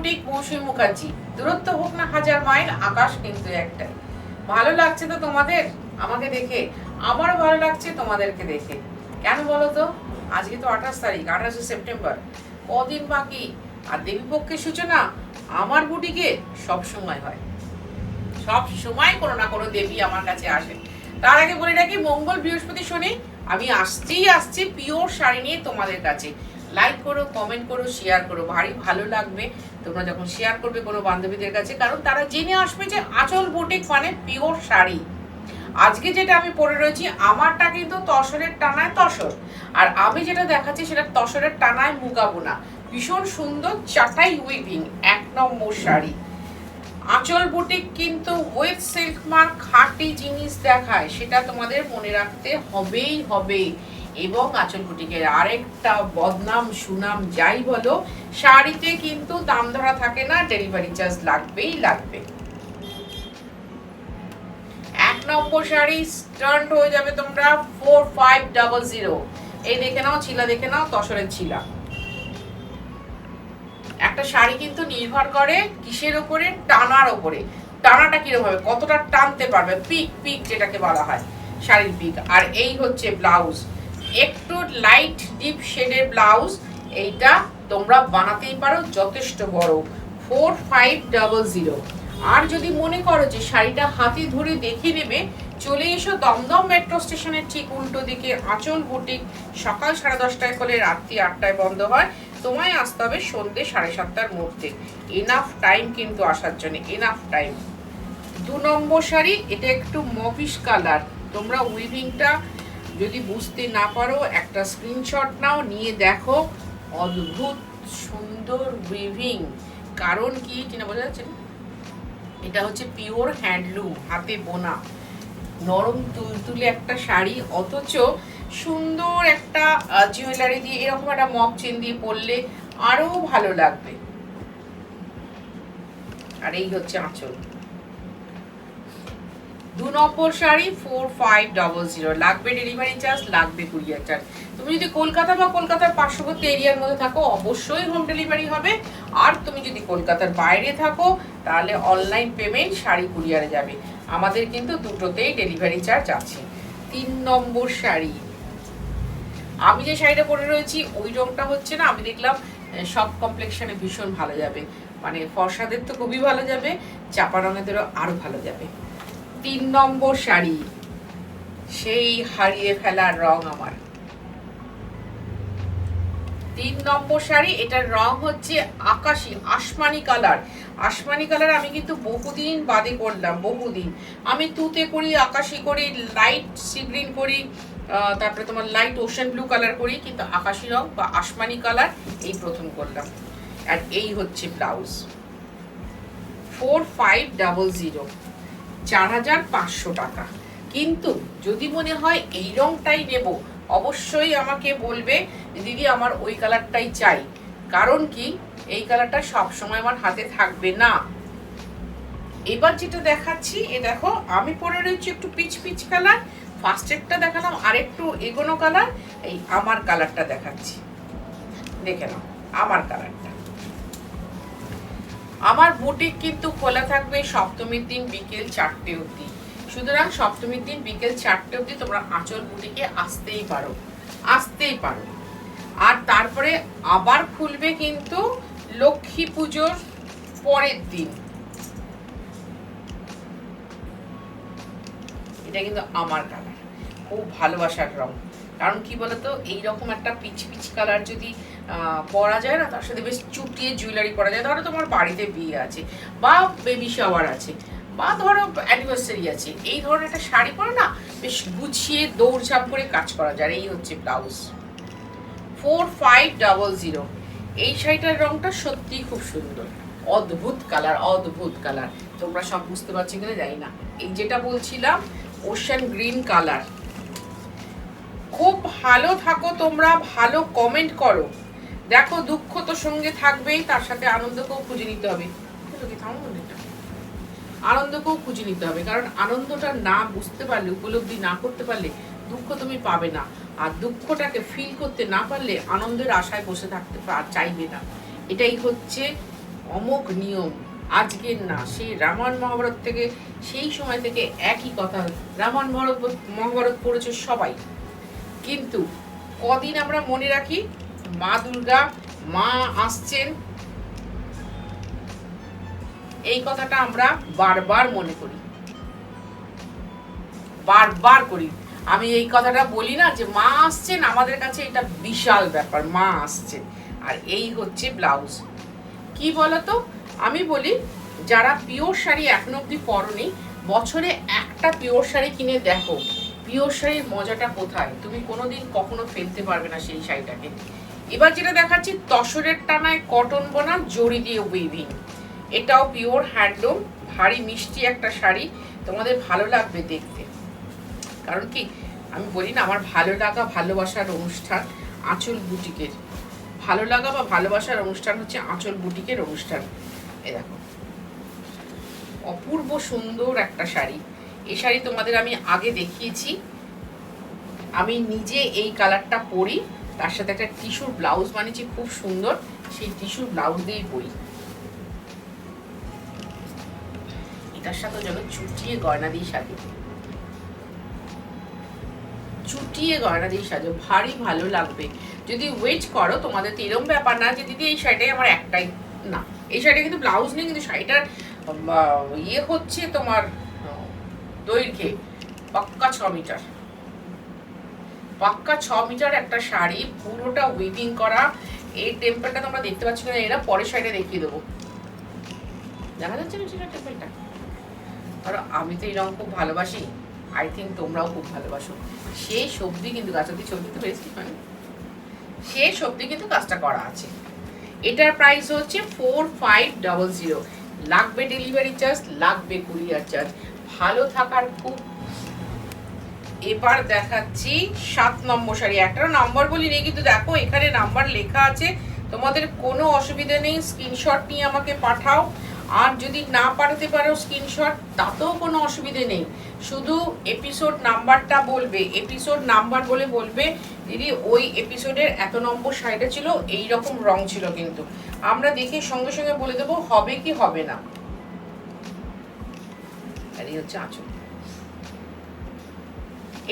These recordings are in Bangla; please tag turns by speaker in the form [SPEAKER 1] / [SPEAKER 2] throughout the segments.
[SPEAKER 1] বুটিক মৌসুমী মুখার্জি। দূরত্ব হোক না 1000 মাইল, আকাশ কিন্তু একটাই। ভালো লাগছে তো তোমাদের আমাকে দেখে? আমারও ভালো লাগছে তোমাদেরকে দেখে। কেন বলো তো? আজকে তো 28 তারিখ, 28 সেপ্টেম্বর। কদিন বাকি। আর দেবীপক্ষের সূচনা আমার বুটিকে সব সময় হয়। সব সময় কোনো না কোনো দেবী আমার কাছে আসে। তার আগে বলে রাখি, মঙ্গল বৃহস্পতি শনি আমি আসছি পিওর শাড়ি নিয়ে তোমাদের কাছে। লাইক করো, কমেন্ট করো, শেয়ার করো, ভারী ভালো লাগবে তোমরা যখন শেয়ার করবে কোনো বান্ধবীদের কাছে, কারণ তারা জেনে আসবে যে আঁচল বুটিক মানে পিওর শাড়ি। আজকে যেটা আমি পরে রয়েছি আমারটা কিন্তু তসরের টানায় তসর, আর আমি যেটা দেখাচ্ছি সেটা তসরের টানায় মুগা বোনা। ভীষণ সুন্দর চাটাই উইভিং, 1 নম্বর শাড়ি। আঁচল বুটিক কিন্তু উইথ সিল্ক মার্ক খাঁটি জিনিস দেখায়, সেটা তোমাদের মনে রাখতে হবে। এবং আঁচল বুটিকের আরেকটা বদনাম সুনাম যাই বলো, শাড়িতে কিন্তু দাম ধরা থাকে না, ডেলিভারি চার্জ লাগবে। 1 নম্বর শাড়ি স্টার্ট হয়ে যাবে তোমরা 4500। এই দেখে নাও, ছিলা দেখে নাও, তসরের ছিলা। একটা শাড়ি কিন্তু নির্ভর করে কিসের উপরে? টানার উপরে। টানাটা কিরকম হবে, কতটা টানতে পারবে, পিক যেটাকে বলা হয়, শাড়ির পিক। আর এই হচ্ছে ব্লাউজ, একটু লাইট ডিপ শেডের ব্লাউজ। এইটা তোমরা বানাতেই পারো যথেষ্ট বড়, 4500। আর যদি মনে করো যে শাড়িটা হাতে ধরে দেখে নেবে, চলে এসো দমদম মেট্রো স্টেশনের ঠিক উল্টো দিকে আঁচল বুটিক। সকাল 10:30টায় খোলে, রাত্রি 8টায় বন্ধ হয়। তোমায় আসতে হবে সন্ধ্যে 7:30টার মধ্যে। এনাফ টাইম কিন্তু আসার জন্য, এনাফ টাইম। 2 নম্বর শাড়ি, এটা একটু মফিশ কালার। তোমরা উইভিংটা যদি বুঝতে না পারো একটা স্ক্রিনশট নাও, নিয়ে দেখো অদ্ভুত সুন্দর উইভিং। কারণ কি কিনা বোঝা যাচ্ছে? এটা হচ্ছে পিওর হ্যান্ডলুম, হাতে বোনা, নরম তুলতুলে একটা শাড়ি, অথচ সুন্দর একটা জুয়েলারি দিয়ে এরকম একটা মক চেন দিয়ে পরলে আরো ভালো লাগবে। আর এই হচ্ছে আঁচল। 2 নম্বর শাড়ি 4500, লাগবে ডেলিভারি চার্জ, লাগবে কুরিয়ার চার্জ। তুমি যদি কলকাতা বা কলকাতার পার্শ্ববর্তী এরিয়ার মধ্যে থাকো অবশ্যই হোম ডেলিভারি হবে। আর তুমি যদি কলকাতার বাইরে থাকো তাহলে অনলাইন পেমেন্ট, শাড়ি কুরিয়ারে যাবে। আমাদের কিন্তু দুটোতেই ডেলিভারি চার্জ আছে। 3 নম্বর শাড়ি, আমি যে শাড়িটা পরে রয়েছি ওই রংটা হচ্ছে না, আমি দেখলাম সব কমপ্লেক্সনে ভীষণ ভালো যাবে, মানে ফর্সাদের তো খুবই ভালো যাবে, চাপা রঙেদেরও আরো ভালো যাবে। 3 নম্বর শাড়ি, সেই হারিয়ে ফেলার রং আমার। 3 নম্বর শাড়ি, এটার রং হচ্ছে আকাশি আসমানি কালার। আসমানি কালার আমি কিন্তু বহুদিন বাদে করলাম, বহুদিন। আমি তুতে করি, আকাশি করি, লাইট সি গ্রিন করি, তারপরে তোমার লাইট ওশান ব্লু কালার করি, কিন্তু আকাশি রং বা আসমানি কালার এই প্রথম করলাম। আর এই হচ্ছে ব্লাউজ, 4500, 4500 টাকা। কিন্তু যদি মনে হয় এই রংটাই নেব, অবশ্যই আমাকে বলবে দিদি আমার ওই কালারটাই চাই। কারণ কি, এই কালারটা সবসময় আমার হাতে থাকবে না। এবার যেটা দেখাচ্ছি, এ দেখো আমি পরে রয়েছি একটু পিচ পিচ কালার, ফার্স্টেরটা দেখালাম আর একটু এগোনো কালার, এই আমার কালারটা দেখাচ্ছি, দেখে নাও আমার কালারটা। আমার বুটিক কিন্তু খোলা থাকবে সপ্তমীর দিন বিকেল 4টে অবধি। সুতরাং সপ্তমীর দিন বিকেল 4টে অবধি তোমরা আঁচল বুটিকে আসতেই পারো। আর তারপরে আবার খুলবে কিন্তু লক্ষ্মী পুজোর পরের দিন। এটা কিন্তু আমার কালার, খুব ভালোবাসার রং। কারণ কি বলতো, এইরকম একটা পিচ পিচ কালার যদি পরা যায় না, তার সাথে বেশ চুটিয়ে জুয়েলারি পরা যায়, ধরো তোমার বাড়িতে বিয়ে আছে বা বেবি শাওয়ার আছে বা ধরো অ্যানিভার্সারি আছে, এই ধরনের একটা শাড়ি পরে না বেশ গুছিয়ে দৌড়ঝাঁপ করে কাজ করা যায়। এই হচ্ছে ব্লাউজ, 4500। এই শাড়িটার রংটা সত্যিই খুব সুন্দর, অদ্ভুত কালার, অদ্ভুত কালার। তোমরা সব বুঝতে পারছো কিনা জানি না। এই যেটা বলছিলাম ওশান গ্রিন কালার। খুব ভালো থাকো তোমরা, ভালো কমেন্ট করো। দেখো দুঃখ তো সঙ্গে থাকবেই, তার সাথে আনন্দকেও খুঁজে নিতে হবে। আনন্দকেও খুঁজে নিতে হবে, কারণ আনন্দটা না বুঝতে পারলে, উপলব্ধি না করতে পারলে দুঃখ তুমি পাবে না। আর দুঃখটাকে ফিল করতে না পারলে আনন্দের আশায় বসে থাকতে চাইবে না। এটাই হচ্ছে অমোঘ নিয়ম আজকের না, সেই রামায়ণ মহাভারত থেকে, সেই সময় থেকে একই কথা। রামায়ণ মহাভারত পড়েছে সবাই, কিন্তু কদিন আমরা মনে রাখি মা দুর্গা, মা আসছেন, এই কথাটা আমরা বারবার মনে করি, বারবার করি। আমি এই কথাটা বলি না যে মা আসছেন, আমাদের কাছে এটা বিশাল ব্যাপার, মা আসছেন। আর এই হচ্ছে ব্লাউজ। কি বলতো, আমি বলি যারা পিওর শাড়ি এখনো অব্দি পরনি, বছরে একটা পিওর শাড়ি কিনে দেখো, পিওর শাড়ির মজাটা কোথায়, তুমি কোনোদিন কখনো ফেলতে পারবে না সেই শাড়িটাকে। এবার যেটা দেখাচ্ছি, তসরের টানায় কটন বোনা জড়ি দিয়ে উইভিং, এটাও পিওর হ্যান্ডলুম, ভারী মিষ্টি একটা শাড়ি, তোমাদের ভালো লাগবে দেখতে। কারণ কি, আমি বলি না, আমার ভালো লাগা ভালোবাসার অনুষ্ঠান আঁচল বুটিকের, ভালো লাগা বা ভালোবাসার অনুষ্ঠান হচ্ছে আঁচল বুটিকের অনুষ্ঠান। এই দেখো, অপূর্ব সুন্দর একটা শাড়ি। এই শাড়ি তোমাদের আমি আগে দেখিয়েছি, আমি নিজে এই কালারটা পরি, তার সাথে একটা টিস্যুর ব্লাউজ বানিয়েছি খুব সুন্দর, সেই টিস্যুর ব্লাউজ দিয়েই পরি। এটার সাথে যেন চুটিয়ে গয়না দিয়ে সাজে, চুটিয়ে গয়না দিয়ে সাজো, ভারী ভালো লাগবে। যদি ওয়েট করো, তোমাদের তো এরকম ব্যাপার না যে দিদি এই শাড়িটাই আমার একটাই, না, এই শাড়িটা কিন্তু ব্লাউজ নেই, কিন্তু শাড়িটার ইয়ে হচ্ছে তোমার দৈর্ঘ্যে পাক্কা 6 মিটার, পাক্কা 6 মিটার একটা শাড়ি, পুরোটা উইভিং করা। এই টেম্পলটা তোমরা দেখতে পাচ্ছ না, এরা পরের শাড়িটা দেখিয়ে দেবো, দেখা যাচ্ছে না সেটা টেম্পলটা। আর আমি তো এরকম খুব ভালোবাসি, আই থিঙ্ক তোমরাও খুব ভালোবাসো। সেই সবজি কিন্তু গাছ অব্দি ছবি তো পেয়েছি, মানে সেই সবজি কিন্তু কাজটা করা আছে। এটার প্রাইস হচ্ছে 4500, লাগবে ডেলিভারি চার্জ, লাগবে কুরিয়ার চার্জ। ভালো থাকার খুব। এবার দেখাচ্ছি 7 নম্বর শাড়ি। একটা নাম্বার বলি নেই, কিন্তু দেখো এখানে নাম্বার লেখা আছে, তোমাদের কোনো অসুবিধা নেই, স্ক্রিনশট নিয়ে আমাকে পাঠাও। আর যদি না পাঠাতে পারো স্ক্রিনশট, তাতেও কোনো অসুবিধে নেই, শুধু এপিসোড নাম্বারটা বলবে, এপিসোড নাম্বার বলে বলবে দিদি ওই এপিসোডের এত নম্বর শাড়িটা ছিল, এই রকম রং ছিল, কিন্তু আমরা দেখে সঙ্গে সঙ্গে বলে দেবো হবে কি হবে না। আর এই হচ্ছে আঁচল।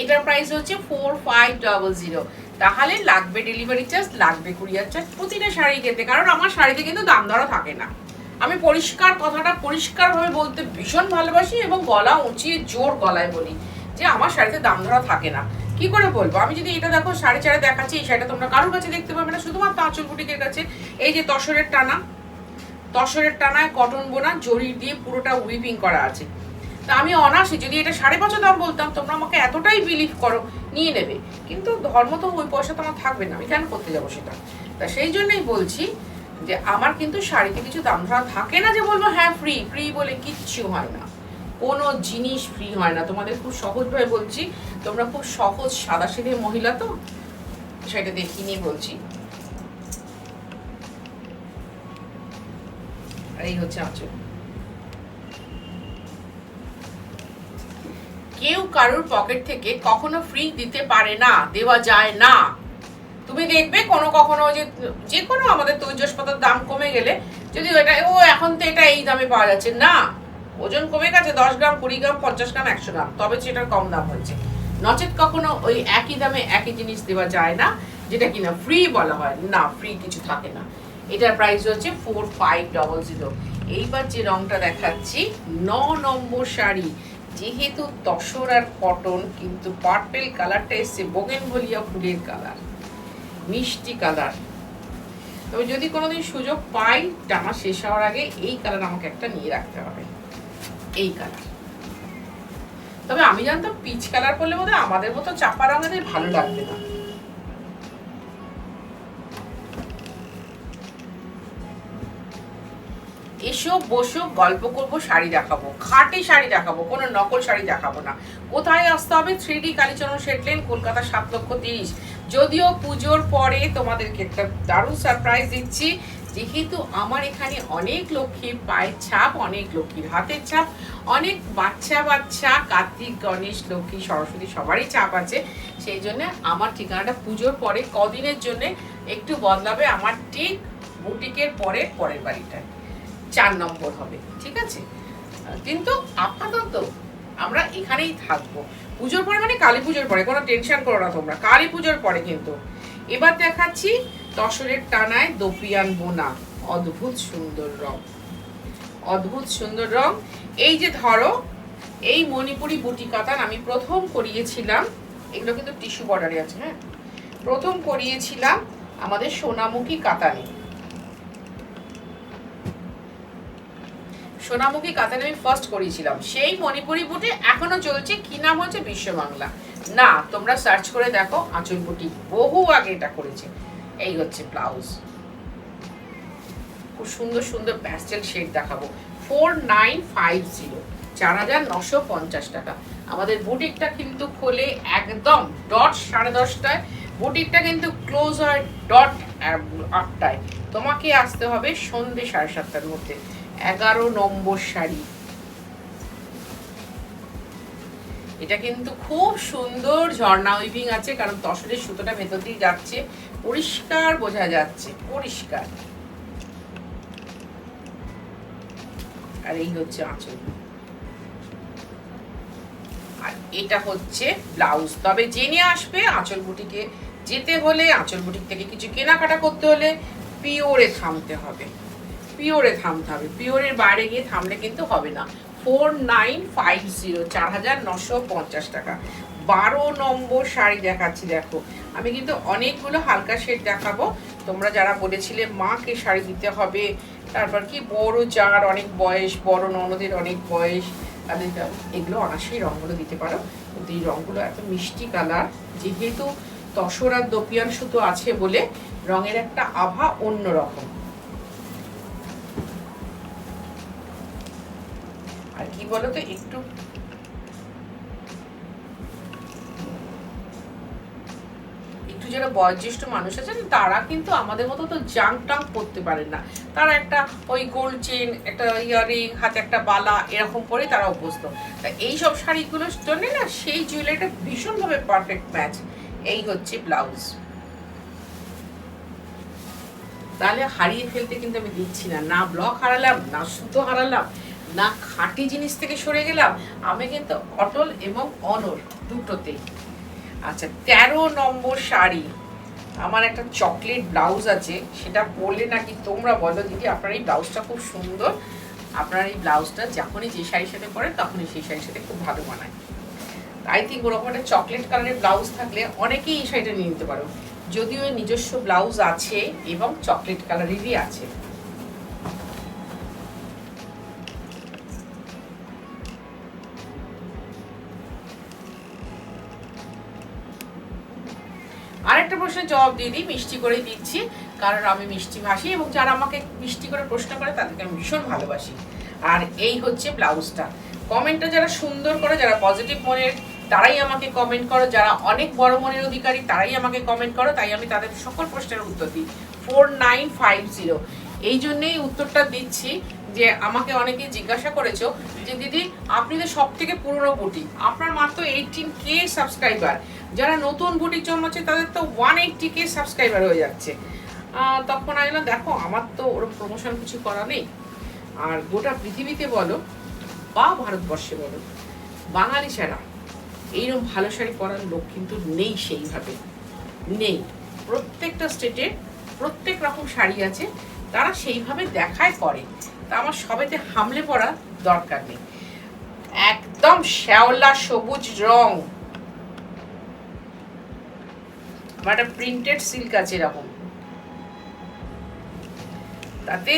[SPEAKER 1] এটার প্রাইস হচ্ছে 4500। তাহলে লাগবে ডেলিভারি চার্জ, লাগবে কুরিয়ার চার্জ প্রতিটা শাড়ি ক্ষেত্রে, কারণ আমার শাড়িতে কিন্তু দাম দরও থাকে না। আমি পরিষ্কার কথাটা পরিষ্কারভাবে বলতে ভীষণ ভালোবাসি, এবং গলা উঁচিয়ে জোর গলায় বলি যে আমার শাড়িতে দাম ধরা থাকে না। কি করে বলবো, আমি যদি এটা দেখো 4.5 দেখাচ্ছি, এই শাড়িটা তোমরা কারোর কাছে দেখতে পাবে না, শুধুমাত্র আঁচল বুটিকের কাছে। এই যে তসরের টানা, তসরের টানায় কটন বোনা জরি দিয়ে পুরোটা উইভিং করা আছে। তা আমি অনায়াসে যদি এটা 5.5 দাম বলতাম, তোমরা আমাকে এতটাই বিলিভ করো নিয়ে নেবে, কিন্তু ধর্ম তো ওই পয়সা তো আমার থাকবে না, আমি কেন করতে যাবো সেটা। তা সেই জন্যই বলছি যে আমার কিন্তু শাড়িতে কিছু দাম ধরা থাকে না, যে বলবো হ্যাঁ ফ্রি, ফ্রি বলে কিচ্ছু হয় না, কোনো জিনিস ফ্রি হয় না। তোমাদের খুব সহজভাবে বলছি, তোমরা খুব সহজ সাদাসিধে মহিলা, তো সেটা দেখিয়ে নিয়ে বলছি। আর এই হচ্ছে আঁচল। কেউ কারোর পকেট থেকে কখনো ফ্রি দিতে পারে না, দেওয়া যায় না। তুমি দেখবে কখনো যে কোনো আমাদের তৈজসপাতার দাম কমে গেলে, যদি এটা এখন তো এটা এই দামে পাওয়া যাচ্ছে না, ওজন কমে গেছে 10 গ্রাম, 20 গ্রাম, 50 গ্রাম, 100 গ্রাম, তবে সেটার কম দাম হচ্ছে। নচেত কখনো ওই একই দামে একই জিনিস দেওয়া যায় না, যেটা কিনা ফ্রি বলা হয় না, ফ্রি কিছু থাকে না। এটার প্রাইস হচ্ছে 4500। এইবার যে রংটা দেখাচ্ছি 9 নম্বর শাড়ি, যেহেতু তসর আর কটন, কিন্তু পার্পেল কালারটা এসছে বোগেনভেলিয়া ফুলের কালার, মিষ্টি কালার। তবে যদি কোনোদিন সুযোগ পাই টানা শেষ হওয়ার আগে, এই কালার আমাকে একটা নিয়ে রাখতে হবে, এই কালার। তবে আমি জানতাম পিচ কালার করলে বোধহয় আমাদের মতো চাপা রঙের ভালো লাগবে না। এসো বসো, গল্প করবো, শাড়ি দেখাবো, খাঁটি শাড়ি দেখাবো, কোনো নকল শাড়ি দেখাবো না। কোথায় আসতে হবে? 3D Kalicharan shade lane, Kolkata 7,30,000। যদিও পুজোর পরে তোমাদেরকে একটা দারুণ সারপ্রাইজ দিচ্ছি, যেহেতু আমার এখানে অনেক লক্ষ্মীর পায়ের ছাপ, অনেক লক্ষ্মীর হাতের ছাপ, অনেক বাচ্চা কার্তিক, গণেশ, লক্ষ্মী, সরস্বতী সবারই ছাপ আছে। সেই জন্য আমার ঠিকানাটা পুজোর পরে কদিনের জন্য একটু বদলাবে, আমার ঠিক বুটিকের পরের বাড়িটায়। 4 নম্বর হবে, ঠিক আছে? কিন্তু আপাতত আমরা এখানেই থাকবো। পুজোর পরে মানে কালী পুজোর পরে, কোনো টেনশন করো না তোমরা, কালী পুজোর পরে কিন্তু। এবার দেখাচ্ছি তসরের টানায় দোপিয়ান বোনা, অদ্ভুত সুন্দর রং, অদ্ভুত সুন্দর রং। এই যে ধরো এই মণিপুরি বুটি কাতান আমি প্রথম করিয়েছিলাম, এগুলো কিন্তু টিস্যু বর্ডারে আছে, হ্যাঁ, প্রথম করিয়েছিলাম আমাদের সোনামুখী কাতানে। সোনামুখী কাতানে আমি ফার্স্ট করিয়েছিলাম, সেই মণিপুরি বুটি এখনো চলছে। কি নাম হচ্ছে? বিশ্ববাংলা। না, তোমরা সার্চ করে দেখো, আঁচল বুটি বহু আগে এটা করেছে। এই হচ্ছে ব্লাউজ, খুব সুন্দর সুন্দর প্যাস্টেল শেড দেখাবো। 4950, 4950 টাকা। আমাদের বুটিকটা কিন্তু খোলে একদম ডট 10:30টায়, বুটিকটা কিন্তু ক্লোজ হয় ডট 8টায়। তোমাকে আসতে হবে সন্ধ্যে 7:30টার মধ্যে। 11 নম্বর শাড়ি, এটা কিন্তু খুব সুন্দর ঝর্ণা উইভিং আছে, কারণ তসরের সুতোটা ভেতর দিয়ে যাচ্ছে, পরিষ্কার বোঝা যাচ্ছে, পরিষ্কার। আর এই হচ্ছে আঁচল, আর এটা হচ্ছে ব্লাউজ। তবে জেনে আসবে আঁচল বুটিকে যেতে হলে, আঁচল বুটিক থেকে কিছু কেনাকাটা করতে হলে পিওরে থামতে হবে, পিওরে থামতে হবে। পিওরের বাইরে গিয়ে থামলে কিন্তু হবে না। 4950, 4950 টাকা। 12 নম্বর শাড়ি দেখাচ্ছি, দেখো আমি কিন্তু অনেকগুলো হালকা শেড দেখাবো। তোমরা যারা বলেছিলে মাকে শাড়ি দিতে হবে, তারপর কি বড় যার অনেক বয়স, বড় ননদের অনেক বয়স, তাদের এগুলো অনাসেই রঙগুলো দিতে পারো। কিন্তু এই রঙগুলো এত মিষ্টি কালার, যেহেতু তসর আর দোপিয়ান সুতো আছে বলে রঙের একটা আভা অন্যরকম। আর কি বলতো, একটু যারা বয়োজ্যেষ্ঠ মানুষ আছেন তারা কিন্তু আমাদের মতো তো জাঙ্ক টাঙ্ক পরতে পারেন না, তারা একটা ওই গোল্ড চেন, একটা ইয়ারিং, হাতে একটা বালা এরকম পরে তারা অভ্যস্ত। তা এইসব শাড়িগুলোর জন্য না সেই জুয়েলারিটা ভীষণভাবে পারফেক্ট ম্যাচ। এই হচ্ছে ব্লাউজ। তাহলে হারিয়ে ফেলতে কিন্তু আমি দিচ্ছি না, না ব্লক হারালাম, না সুতো হারালাম, না খাঁটি জিনিস থেকে সরে গেলাম, আমি কিন্তু অটল এবং অনর দুটোতেই। আচ্ছা, 13 নম্বর শাড়ি, আমার একটা চকলেট ব্লাউজ আছে, সেটা পরলে নাকি তোমরা বলো দিদি আপনার এই ব্লাউজটা খুব সুন্দর, আপনার এই ব্লাউজটা যখনই যে শাড়ির সাথে পরে তখনই সেই শাড়ির সাথে খুব ভালো মানায়। আই থিঙ্ক ওরকম একটা চকলেট কালারের ব্লাউজ থাকলে অনেকেই এই শাড়িটা নিয়ে নিতে পারো, যদিও নিজস্ব ব্লাউজ আছে এবং চকলেট কালারেরই আছে। আরেকটা প্রশ্নের জবাব দিয়ে দিই, মিষ্টি করে দিচ্ছি, কারণ আমি মিষ্টি ভাসি এবং যারা আমাকে মিষ্টি করে প্রশ্ন করে তাদেরকে আমি ভীষণ ভালোবাসি। আর এই হচ্ছে ব্লাউজটা। কমেন্টটা যারা সুন্দর করে, যারা পজিটিভ মনের, তারাই আমাকে কমেন্ট করো, যারা অনেক বড় মনের অধিকারী তারাই আমাকে কমেন্ট করো, তাই আমি তাদের সকল প্রশ্নের উত্তর দিই। 4950, এই জন্যেই উত্তরটা দিচ্ছি যে আমাকে অনেকে জিজ্ঞাসা করেছো যে দিদি আপনি তো সব থেকে পুরনো বুটিক, আপনার মাত্র 18K সাবস্ক্রাইবার, যারা নতুন বুটিক জন্মাচ্ছে তাদের তো 180K সাবস্ক্রাইবার হয়ে যাচ্ছে। তখন আমি না, দেখো আমার তো ওরকম প্রমোশন কিছু করা নেই, আর গোটা পৃথিবীতে বলো বা ভারতবর্ষে বলো, বাঙালি ছাড়া এইরকম ভালো শাড়ি পরার লোক কিন্তু নেই, সেইভাবে নেই। প্রত্যেকটা স্টেটে প্রত্যেক রকম শাড়ি আছে, তারা সেইভাবে দেখায় করে, তা আমার সবেতে হামলে পড়া দরকার নেই। একদম শ্যাওলা সবুজ রং, আমার একটা প্রিন্টেড সিল্ক আছে এরকম, তাতে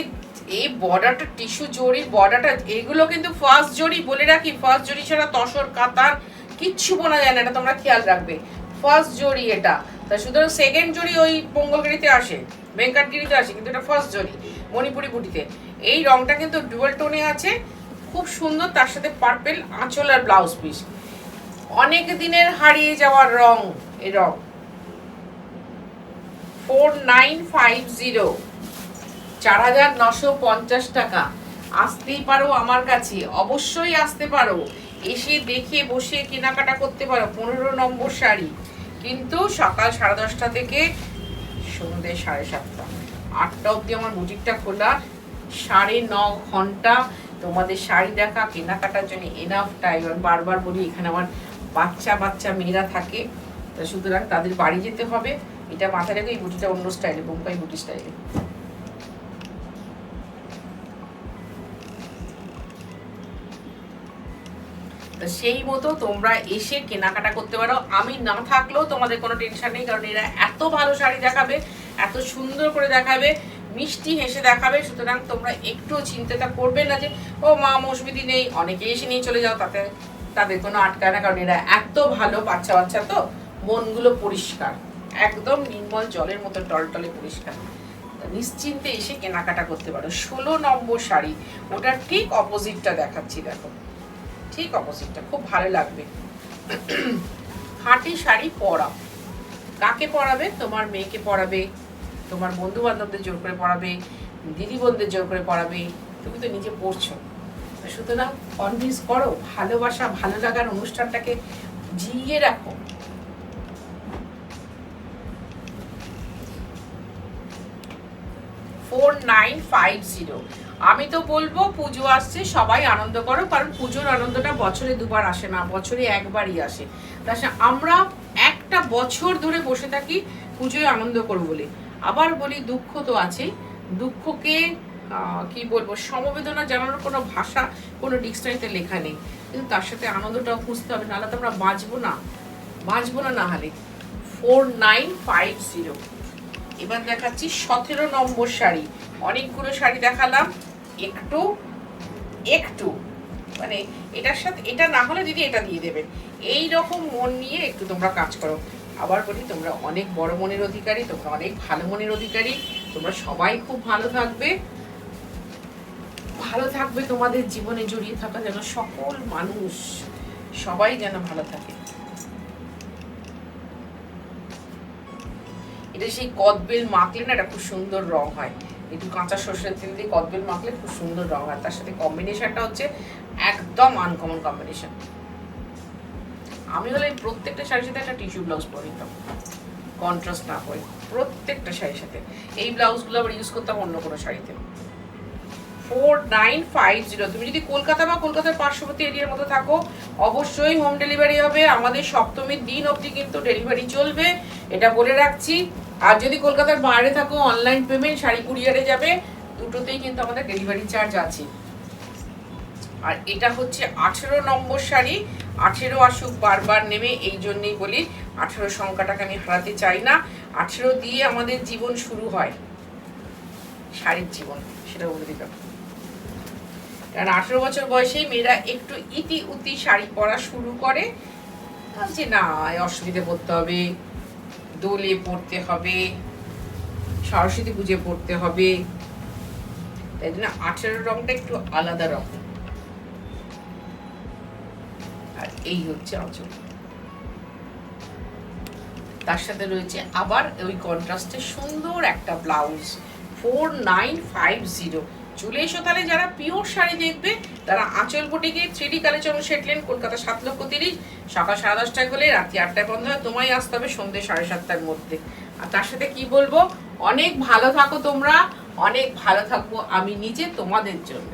[SPEAKER 1] এই বর্ডারটা টিস্যু জড়ি, বর্ডারটা এগুলো কিন্তু ফার্স্ট জড়ি, বলে রাখি ফার্স্ট জড়ি ছাড়া তসর কাতার কিচ্ছু বোনা যায় না, এটা তোমরা খেয়াল রাখবে। ফার্স্ট জড়ি এটা, তা সুতরাং সেকেন্ড জড়ি ওই মঙ্গলগিরিতে আসে, ভেঙ্কটগিরিতে আসে, কিন্তু এটা ফার্স্ট জড়ি মণিপুরি বুটিতে। এই রংটা কিন্তু ডুয়াল টোনে আছে, খুব সুন্দর, তার সাথে পার্পেল আঁচল আর ব্লাউজ পিস, অনেক দিনের হারিয়ে যাওয়ার রং এই রং। 4950, 4950 টাকা। আসতেই পারো আমার কাছে, অবশ্যই আসতে পারো, এসে দেখে বসে কেনাকাটা করতে পারো। 15 নম্বর শাড়ি, কিন্তু সকাল 10:30 থেকে সন্ধ্যে 7:30, 8টা অবধি আমার বুটিকটা খোলা। 9.5 ঘন্টা তোমাদের শাড়ি দেখা কেনাকাটার জন্য এনাফ টাইম। আমি বারবার বলি এখানে আমার বাচ্চা বাচ্চা মেয়েরা থাকে, তা সুতরাং তাদের বাড়ি যেতে হবে। এটা মাথায় রেখে এই বুটিটা অন্য স্টাইলে, বোম্বাই বুটি স্টাইলে। সেই মতো তোমরা এসে কেনাকাটা করতে পারো। আমি না থাকলেও তোমাদের কোনো টেনশন নেই, কারণ এরা এত ভালো শাড়ি দেখাবে, এত সুন্দর করে দেখাবে, মিষ্টি হেসে দেখাবে। সুতরাং তোমরা একটু চিন্তাটা করবে না যে ও মা মৌসুমিদি নেই, অনেকে এসে নিয়ে চলে যাও, তাতে তাদের কোনো আটকায় না, কারণ এরা এত ভালো। বাচ্চা বাচ্চা তো মনগুলো পরিষ্কার, একদম নির্মল জলের মতো টলটলে পরিষ্কার। নিশ্চিন্তে এসে কেনাকাটা করতে পারো। 16 নম্বর শাড়ি, ওটার ঠিক অপোজিটটা দেখাচ্ছি, দেখো ঠিক অপোজিটটা, খুব ভালো লাগবে। খাঁটি শাড়ি পরাও। কাকে পরাবে? তোমার মেয়েকে পরাবে, তোমার বন্ধু বান্ধবদের জোর করে পরাবে, দিদি বোনদের জোর করে পরাবে, তুমি তো নিজে পড়ছো। সুতরাং কনভিন্স করো, ভালোবাসা ভালো লাগার অনুষ্ঠানটাকে জিইয়ে রাখো। আমি তো বলবো পুজো আসছে, সবাই আনন্দ করো, কারণ পুজোর আনন্দটা বছরে দুবার আসে না, বছরে একবারই আসে। তাছাড়া আমরা একটা বছর ধরে বসে থাকি পুজোয় আনন্দ করবো বলে। আবার বলি দুঃখ তো আছেই, দুঃখকে কি বলবো, সমবেদনা জানানোর কোনো ভাষা, কোনো ডিকশনারিতে লেখা নেই, কিন্তু তার সাথে আনন্দটাও খুঁজতে হবে, নাহলে তো আমরা বাঁচবো না না হলে। 4950। এবার দেখাচ্ছি 17 নম্বর শাড়ি। অনেকগুলো শাড়ি দেখালাম, একটু একটু মানে এটার সাথে এটা না হলে দিদি এটা দিয়ে দেবেন, এই রকম মন নিয়ে একটু তোমরা কাজ করো। আবার বলি তোমরা অনেক বড় মনের অধিকারী, তোমরা অনেক ভালো মনের অধিকারী, তোমরা সবাই খুব ভালো থাকবে। ভালো থাকবে তোমাদের জীবনে জড়িয়ে থাকা যেন সকল মানুষ, সবাই যেন ভালো থাকে। এটা সেই কদবেল মাখলে না, এটা খুব সুন্দর রং হয়। একটু কাঁচা সর্ষের তেল দিয়ে কদবেল মাখলে খুব সুন্দর রং হয়। তার সাথে কম্বিনেশনটা হচ্ছে একদম আনকমন কম্বিনেশন। আমি হলে প্রত্যেকটা শাড়ির সাথে একটা টিস্যু ব্লাউজ পরে নিতাম, কন্ট্রাস্ট না করে, প্রত্যেকটা শাড়ির সাথে। এই ব্লাউজগুলো আবার ইউজ করতাম অন্য কোনো শাড়িতে। 4950। তুমি যদি কলকাতা বা কলকাতার পার্শ্ববর্তী এরিয়ার মতো থাকো, অবশ্যই হোম ডেলিভারি হবে। আমাদের সপ্তমীর দিন অবধি কিন্তু ডেলিভারি চলবে, এটা বলে রাখছি। আর যদি কলকাতার বাইরে থাকো, অনলাইন পেমেন্ট, শাড়ি কুরিয়ারে যাবে, দুটোতেই কিন্তু আমাদের ডেলিভারি চার্জ আছে। আর এটা হচ্ছে 18 নম্বর শাড়ি। 18 আসুক বারবার নেমে, এই জন্যই বলি 18 সংখ্যাটাকে আমি হারাতে চাই না। 18 দিয়ে আমাদের জীবন শুরু হয়, শাড়ির জীবন, সেটা বলে দিলাম। কারণ 18 বছর বয়সেই মেয়েরা একটু ইতি উতি শাড়ি পরা শুরু করে, যে না অসুবিধে পড়তে হবে, দোলে পড়তে হবে, সরস্বতী পুজো পড়তে হবে, তাই জন্য 18 রংটা একটু আলাদা রকম। আর এই হচ্ছে আঁচল, তার সাথে রয়েছে আবার ওই কন্ট্রাস্টে সুন্দর একটা ব্লাউজ। 4950। চলে এসো তাহলে, যারা পিওর শাড়ি দেখবে তারা আঁচল বুটিকে 3D কালেকশন সেটলেন, কলকাতা 7,30,000, সকাল 10:30টায় হলে রাত্রি 8টায় বন্ধ হয়। তোমায় আসতে হবে সন্ধ্যে 7:30টার মধ্যে। আর তার সাথে কি বলবো, অনেক ভালো থাকো তোমরা, অনেক ভালো থাকবো আমি নিজে তোমাদের জন্য।